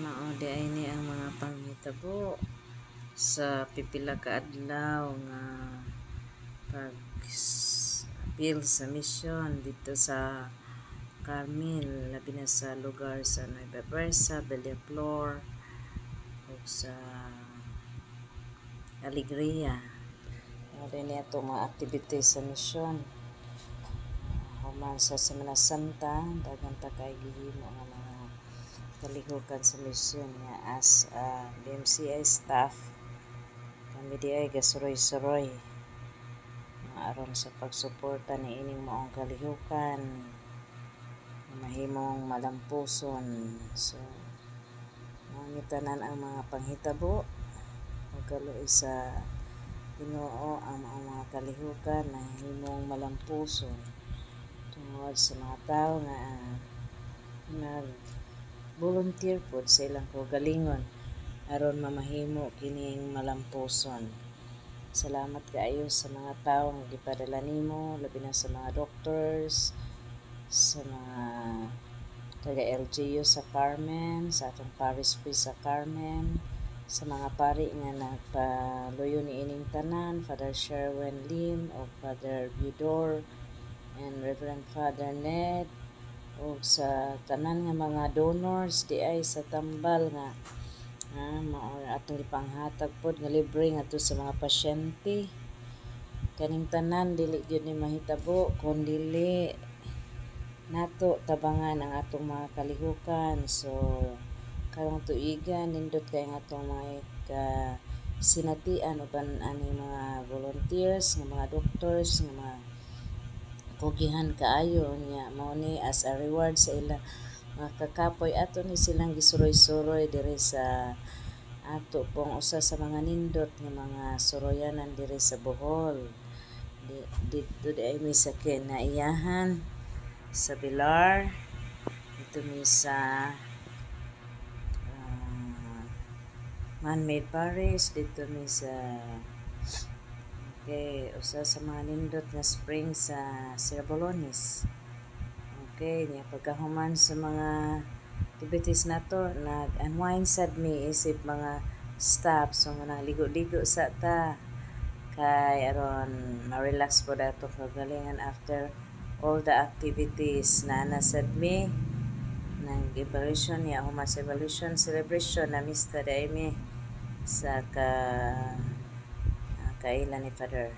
Maudi ay ni ang mga panghitabo sa pipila ka adlaw nga pag-appeal sa mission dito sa Carmel, labi na sa lugar sa Nueva Ecija, Bellaflor o sa Alegria. Maudi ni ato mga activities sa mission. Human sa Semana Santa, daghang ta kay gihimo nga mga kalihukan sa mission nga as BMCI staff. Kami di ay gasuroy-suroy aron sa pagsuporta ni ining maong kalihukan mahimong malampuson. So mangitanan ang mga panghitabo magkaloy sa Ginoo ang mga kalihukan na himong malampuson tungod sa mga tao nga nag volunteer po sa ilang kaugalingon aron mamahimo kining malampuson. Salamat kaayo sa mga tao nga gipadala nimo, labi na sa mga doctors, sa mga taga LGU sa Carmen, sa atong parish priest sa Carmen, sa mga pari nga nagpaluyo ni ining tanan, Father Sherwin Lim o Father Vidor and Reverend Father Ned, o sa tanan nga mga donors di ay sa tambal nga atong ipanghatag pod nga libre ngadto sa mga pasyente. Kaning tanan dili gyud ni mahitabo kun dili nato tabangan ang atong mga kalihukan. So karong tuigan nindot kay nga atong mga sinatian uban ani mga volunteers nga mga doctors nga mga pugihan kaayo niya mao ni as a reward sa ila mga kakapoy ato ni silang gisuroy-suroy diri sa ato pong usa sa mga nindot nga mga suroyanan diri sa Bohol. Dito di ay mi sa kinaiyahan sa Bilar, dito mi sa Man-Made Parish, dito mi sa usa sa mga nindot nga spring sa Sirabolones. Niya pagkahuman sa mga activities nato, nag-unwind sad mi isip mga staff. So nga naligo-ligo sa ta kay aron ma-relax po dato kagalingan after all the activities na nasad mi. Nag-evaluation niya, human sa evaluation celebration na mista dahil mi sa kailan ni Father.